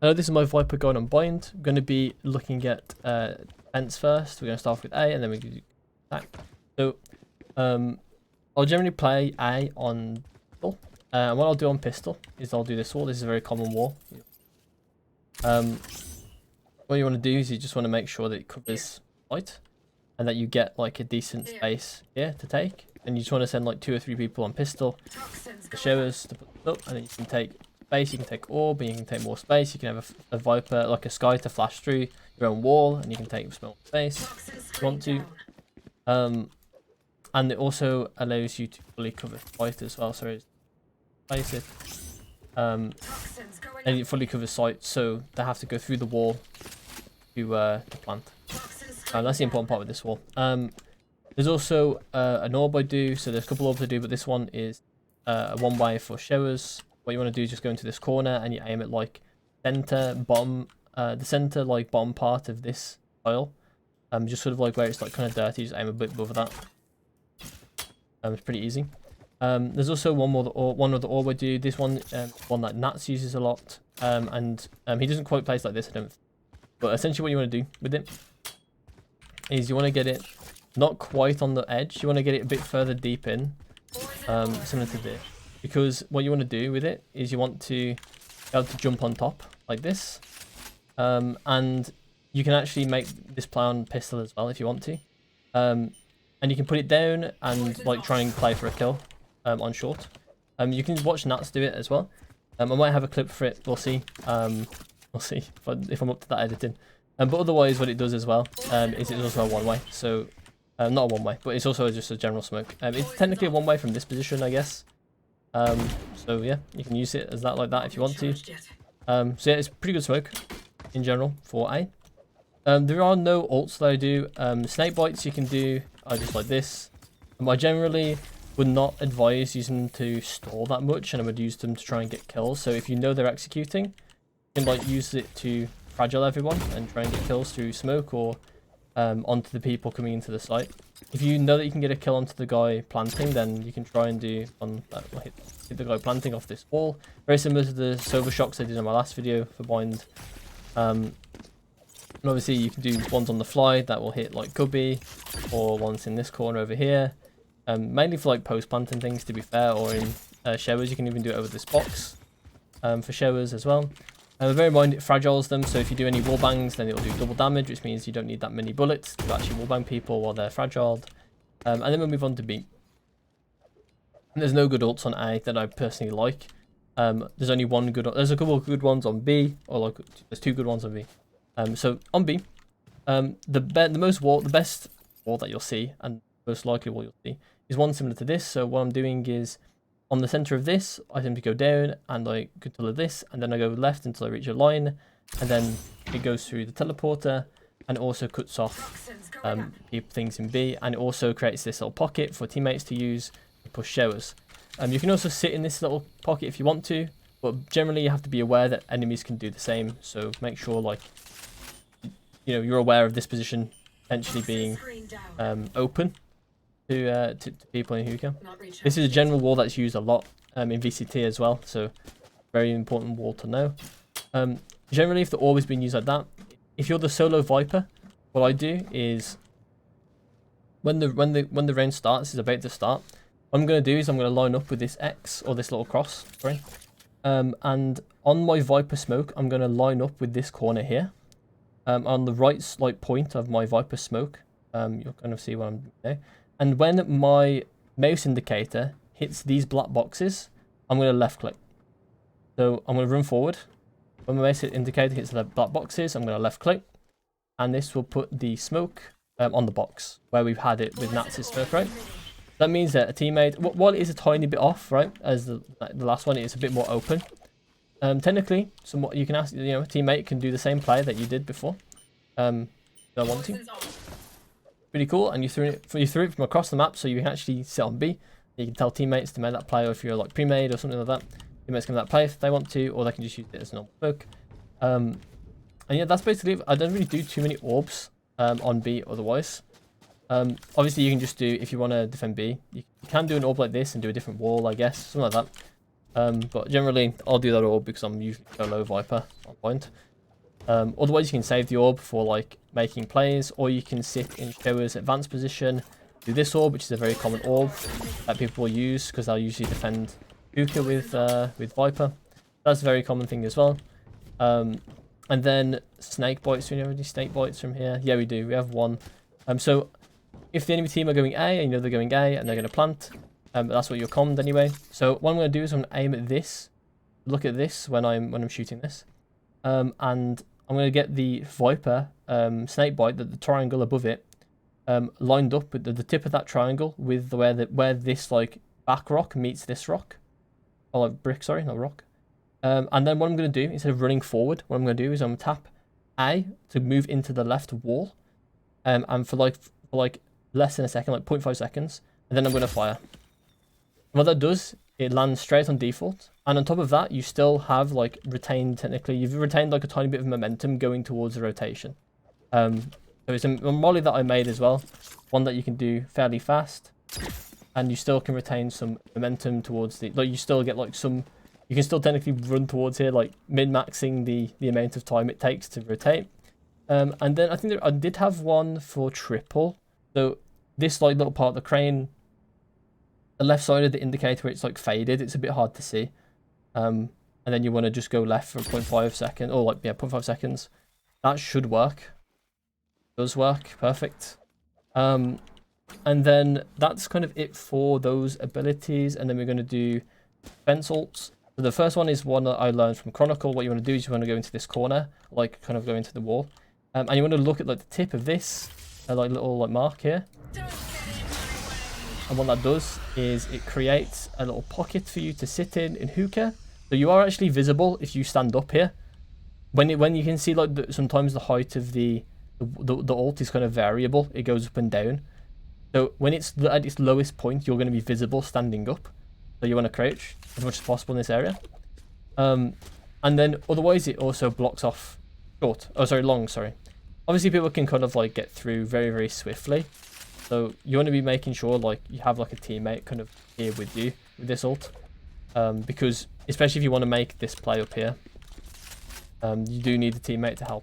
I know this is my Viper going on bind. I'm going to be looking at defense first. We're going to start off with A and then we can do attack. So I'll generally play A on pistol. And what I'll do on pistol is I'll do this wall. This is a very common wall. What you want to do is you just want to make sure that it covers light and that you get like a decent space here to take. And you just want to send like 2 or 3 people on pistol, the showers to put up, and then you can take space, you can take orb, and you can take more space. You can have a Viper, like a Sky, to flash through your own wall, and you can take small space if you want to. And it also allows you to fully cover sight as well. So place it, and it fully covers sight, so they have to go through the wall to plant. That's the important part with this wall. There's also an orb I do, so there's a couple orbs I do, but this one is a one-way for showers. What you want to do is just go into this corner and you aim at like center bottom, the center like bottom part of this tile. Just sort of like where it's like kind of dirty, just aim a bit above that. It's pretty easy. There's also one other orb I do. This one, one that Nats uses a lot, and he doesn't quite place like this, I don't. But essentially, what you want to do with it is you want to get it not quite on the edge. You want to get it a bit further deep in, similar to this. Because what you want to do with it is you want to be able to jump on top like this, and you can actually make this play on pistol as well if you want to, and you can put it down and like try and play for a kill on short. You can watch Nats do it as well. I might have a clip for it. We'll see. We'll see if I'm up to that editing. But otherwise, what it does as well is it's also a one-way. So not a one-way, but it's also just a general smoke. It's technically a one-way from this position, I guess. So yeah, you can use it as that like that if you want to. So yeah, it's pretty good smoke in general for A. There are no ults that I do. Snake bites you can do just like this. I generally would not advise using them to stall that much, and I would use them to try and get kills. So if you know they're executing, you can like use it to fragile everyone and try and get kills through smoke or onto the people coming into the site. If you know that you can get a kill onto the guy planting, then you can try and do hit the guy planting off this wall. Very similar to the Sova shocks I did in my last video for bind. And obviously you can do ones on the fly that will hit like Gubby, or ones in this corner over here. Mainly for like post planting things, to be fair, or in showers. You can even do it over this box for showers as well. Bear in mind it fragiles them, so if you do any wall bangs, then it'll do double damage, which means you don't need that many bullets to actually wall bang people while they're fragiled. And then we'll move on to B. And there's no good ults on A that I personally like. There's only one good. There's a couple of good ones on B, or like there's 2 good ones on B. So on B, the best wall that you'll see, and most likely wall you'll see, is one similar to this. So what I'm doing is, on the center of this, I simply go down and I go to this, and then I go left until I reach a line, and then it goes through the teleporter, and it also cuts off things in B, and it also creates this little pocket for teammates to use to push showers. You can also sit in this little pocket if you want to, but generally you have to be aware that enemies can do the same. So make sure, like, you're aware of this position potentially being open to people in hookah. This is a general wall that's used a lot in VCT as well, so very important wall to know. Generally, if the orb is being used like that, if you're the solo Viper, what I do is when the round starts, is about to start, what I'm going to do is I'm going to line up with this X, or this little cross, sorry, and on my Viper smoke, I'm going to line up with this corner here. On the right slight point of my Viper smoke, you'll kind of see what I'm doing there. And when my mouse indicator hits these black boxes, I'm going to left click. So I'm going to run forward. When my mouse indicator hits the black boxes, I'm going to left click. And this will put the smoke on the box where we've had it with Nats' smoke, right? That means that a teammate, while it is a tiny bit off, right, as the last one, it's a bit more open. Technically, somewhat you can ask, a teammate can do the same play that you did before. If I want to. Pretty cool, and you threw it from across the map, so you can actually sit on B. You can tell teammates to make that play, or if you're like pre-made or something like that, teammates can make that play if they want to, or they can just use it as a normal smoke. And yeah, that's basically it. I don't really do too many orbs on B otherwise. Obviously, you can just do, if you want to defend B, you can do an orb like this and do a different wall, I guess, something like that. But generally, I'll do that orb because I'm usually solo Viper on point. Otherwise, you can save the orb for like making plays, or you can sit in Shower's advanced position, do this orb, which is a very common orb that people will use because they'll usually defend Hookah with Viper. That's a very common thing as well. And then snake bites. Do we have any snake bites from here? Yeah, we do. We have one. So if the enemy team are going A, and you know they're going A, and they're going to plant, that's what you're commed anyway. So what I'm going to do is I'm going to aim at this. Look at this when I'm shooting this, and I'm going to get the Viper snake bite, the triangle above it, lined up with the tip of that triangle with where this like back rock meets this rock, or like brick, sorry, not rock. And then what I'm going to do, instead of running forward, what I'm going to do is I'm going to tap A to move into the left wall, and for like less than a second, like 0.5 seconds, and then I'm going to fire. And what that does, it lands straight on default, and on top of that, you still have like you've retained like a tiny bit of momentum going towards the rotation. So it's a molly that I made as well, one that you can do fairly fast, and you still can retain some momentum towards the, like you still get like some, you can still technically run towards here, like min-maxing the amount of time it takes to rotate. And then I think I did have one for triple. So this like little part of the crane, the left side of the indicator where it's like faded, it's a bit hard to see. And then you want to just go left for 0.5 seconds, or like, yeah, 0.5 seconds. That should work. Does work, perfect. And then that's kind of it for those abilities. And then we're going to do fence ults. So the first one is one that I learned from Chronicle. What you want to do is you want to go into this corner, like kind of go into the wall. And you want to look at like the tip of this, like little like mark here. And what that does is it creates a little pocket for you to sit in Hookah. So you are actually visible if you stand up here. When you can see like sometimes the height of the ult is kind of variable. It goes up and down. So when it's at its lowest point, you're going to be visible standing up. So you want to crouch as much as possible in this area. And then otherwise it also blocks off long, sorry. Obviously people can kind of like get through very, very swiftly. So you want to be making sure like you have like a teammate kind of here with you with this ult. Because especially if you want to make this play up here, you do need a teammate to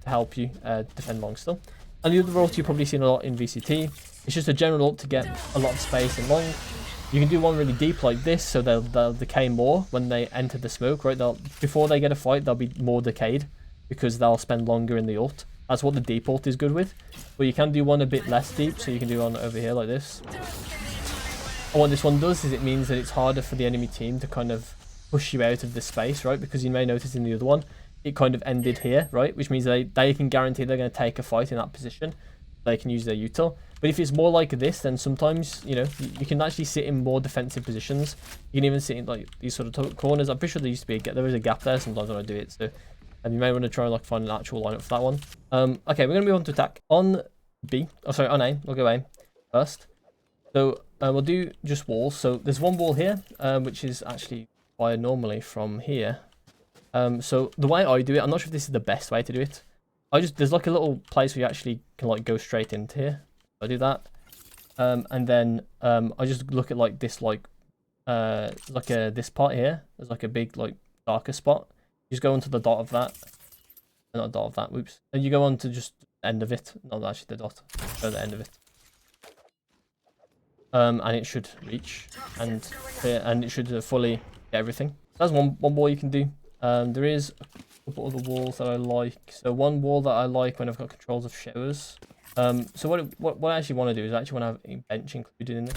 help you defend long still. And the other ult you've probably seen a lot in VCT, it's just a general ult to get a lot of space in long. You can do one really deep like this, so they'll decay more when they enter the smoke, right? Before they get a fight, they'll be more decayed because they'll spend longer in the ult. That's what the deep ult is good with. But you can do one a bit less deep, so you can do one over here like this. And what this one does is it means that it's harder for the enemy team to kind of push you out of the space, right? Because you may notice in the other one, it kind of ended here, right? Which means they can guarantee they're going to take a fight in that position. They can use their util. But if it's more like this, then sometimes, you know, you can actually sit in more defensive positions. You can even sit in like these sort of corners. I'm pretty sure there used to be there is a gap there sometimes when I do it. So you may want to try and like find an actual lineup for that one. Okay, we're going to move on to attack. On B, oh sorry, on A. We'll go A first. So we'll do just walls. So there's one wall here, which is actually fired normally from here. So the way I do it, I'm not sure if this is the best way to do it. There's like a little place where you actually can like go straight into here. I do that, and then I just look at like this this part here. There's like a big like darker spot. You just go onto the dot of that, not dot of that. Whoops. And you go on to just the end of it. Not actually the dot. Go to the end of it. And it should reach and it should fully get everything. So that's one wall you can do. There is a couple other walls that I like. So one wall that I like when I've got controls of showers. So what I actually want to do is I actually want to have a bench included in it.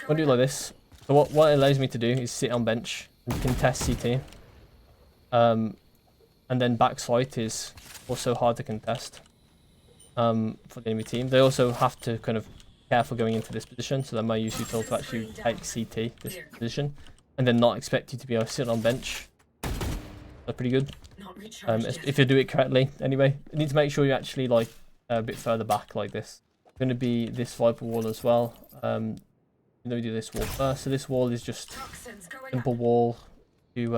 I'm going to do it like this. So what it allows me to do is sit on bench and contest CT. And then backside is also hard to contest for the enemy team. They also have to kind of be careful going into this position, so they might use util to actually take CT, this position, and then not expect you to be able to sit on bench. That's pretty good. If you do it correctly, anyway. You need to make sure you actually like a bit further back like this. It's going to be this Viper wall as well. Let me do this wall first. So this wall is just a simple wall to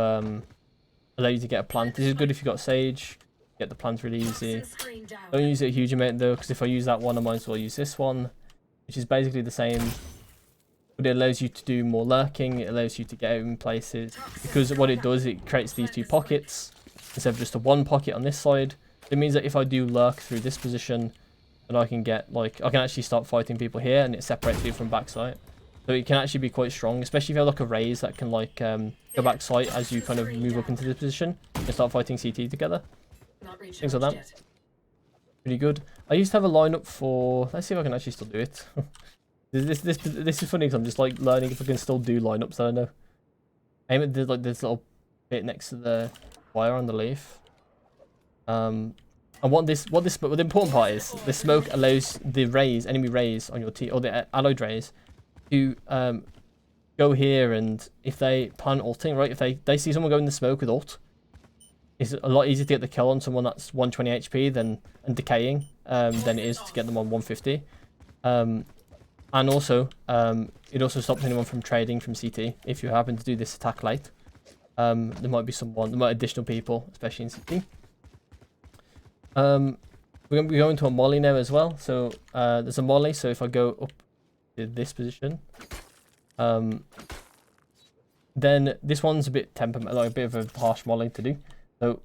allow you to get a plant. This is good if you've got Sage. Get the plant really easy. Don't use it a huge amount though, because if I use that one, I might as well use this one, which is basically the same but it allows you to do more lurking. It allows you to get out in places, because what it does, it creates these 2 pockets instead of just a 1 pocket on this side. It means that if I do lurk through this position, then I can get, like, I can actually start fighting people here, and it separates you from backside. So it can actually be quite strong, especially if you have like a raise that can like go back sight as you kind of move up into this position and start fighting CT together. Things like that. Pretty good. I used to have a lineup for. Let's see if I can actually still do it. This is funny because I'm just like learning if I can still do lineups. I don't know. Aim at like this little bit next to the wire on the leaf. And what the important part is, the smoke allows the rays, enemy rays on your team, or the alloyed rays, to go here, and if they plan ulting, right, if they see someone go in the smoke with ult, it's a lot easier to get the kill on someone that's 120 HP and decaying than it is to get them on 150. And also, it also stops anyone from trading from CT if you happen to do this attack late. There might be additional people, especially in CT. We're going to be going to a molly now as well. So there's a molly. So if I go up to this position, then this one's a bit like a bit of a harsh molly to do. So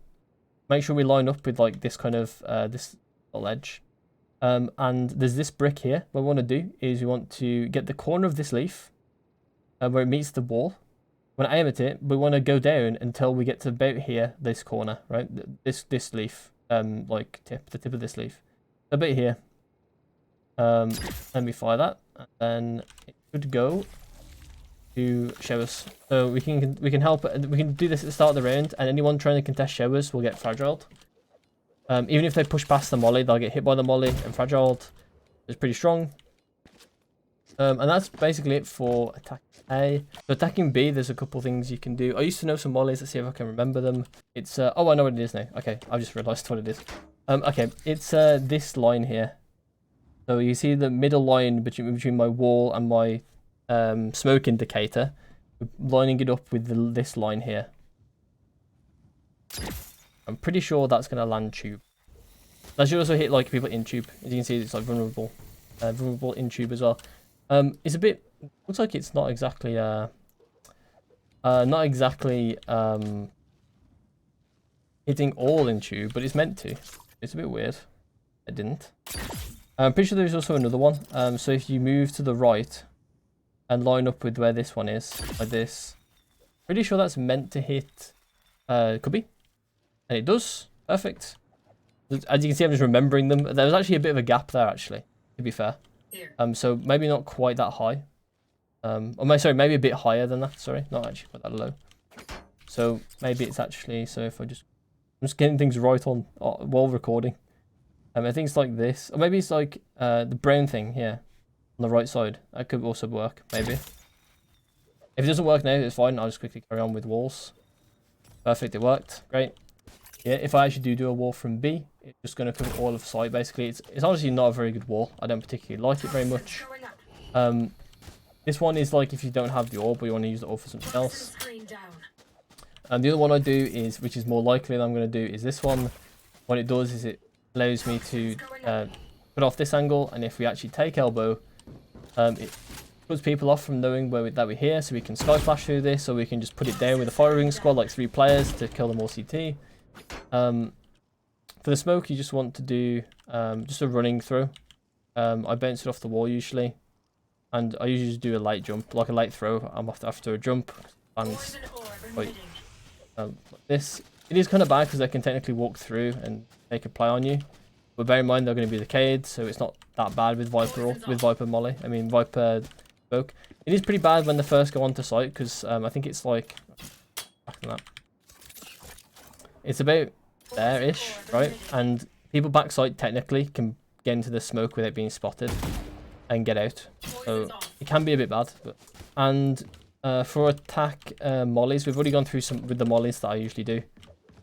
make sure we line up with like this kind of this little edge. And there's this brick here. What we want to do is we want to get the corner of this leaf where it meets the wall. When I aim at it, we want to go down until we get to about here, this corner, right? This leaf, like the tip of this leaf. A bit here. Let me fire that, and then it should go to showers. So we can help. We can do this at the start of the round, and anyone trying to contest showers will get fragiled. Even if they push past the molly, they'll get hit by the molly and fragiled. It's pretty strong. And that's basically it for attack A. So attacking B, there's a couple things you can do. I used to know some mollies. Let's see if I can remember them. It's oh, I know what it is now. Okay, I've just realised what it is. Okay, it's this line here. So you see the middle line between my wall and my smoke indicator, lining it up with this line here. I'm pretty sure that's going to land tube. That should also hit like people in tube. As you can see, it's like vulnerable in tube as well. It's a bit, looks like it's not exactly hitting all in tube, but it's meant to. It's a bit weird. It didn't. I'm pretty sure there's also another one. So if you move to the right and line up with where this one is, like this, pretty sure that's meant to hit could be. And it does. Perfect. As you can see, I'm just remembering them. There was actually a bit of a gap there, actually, to be fair. So maybe not quite that high. Sorry, maybe a bit higher than that. Sorry, not actually quite that low. So maybe it's actually, so if I'm just getting things right on while recording. I think it's like this. Or maybe it's like the brown thing here on the right side. That could also work, maybe. If it doesn't work now, it's fine. I'll just quickly carry on with walls. Perfect, it worked. Great. Yeah, if I actually do a wall from B, it's just going to cover all of sight, basically. It's honestly not a very good wall. I don't particularly like it very much. This one is like if you don't have the orb, but you want to use the orb for something else. And the other one I do is, which is more likely that I'm going to do, is this one. What it does is it allows me to put off this angle, and if we actually take elbow, it puts people off from knowing that we're here, so we can sky flash through this, or we can just put it down with a firing squad, like 3 players, to kill them all CT. For the smoke, you just want to do just a running throw. I bounce it off the wall usually, and I usually just do a light jump, like a light throw. I'm after a jump, and like this. It is kind of bad because they can technically walk through and take a play on you, but bear in mind they're going to be the decayed, so it's not that bad with Viper Molly. I mean Viper smoke. It is pretty bad when they first go onto site because I think it's like back on that. It's about there-ish, right? And people backside technically can get into the smoke without being spotted and get out. So it can be a bit bad. And for attack mollies, we've already gone through some with the mollies that I usually do.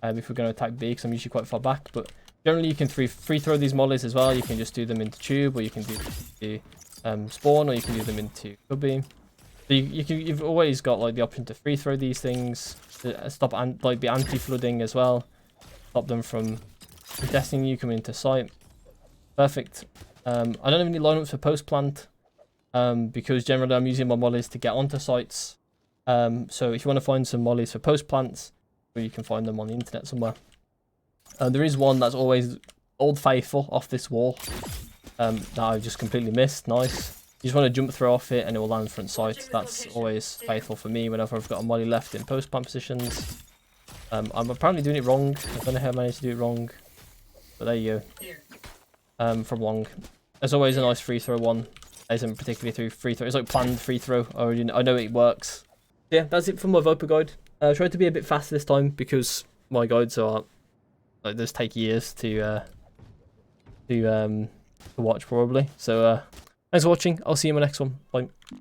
If we're going to attack B, because I'm usually quite far back. But generally you can free throw these mollies as well. You can just do them into tube, or you can do spawn, or you can do them into cubby. So you've always got like the option to free throw these things, to stop like the anti-flooding as well, stop them from contesting you coming into sight. Perfect. I don't have any lineups for post plant. because generally I'm using my mollies to get onto sites. So if you want to find some mollies for post plants, or you can find them on the internet somewhere. There is one that's always Old Faithful off this wall that I just completely missed. Nice. You just want to jump throw off it and it will land front sight. That's always faithful for me whenever I've got a molly left in post plant positions. I'm apparently doing it wrong. I don't know how I managed to do it wrong, but there you go. From long. There's always a nice free throw one. Isn't particularly through free throw. It's like planned free throw. I know it works. Yeah, that's it for my Viper guide. I tried to be a bit faster this time because my guides are like those take years to watch probably. So thanks for watching. I'll see you in my next one. Bye.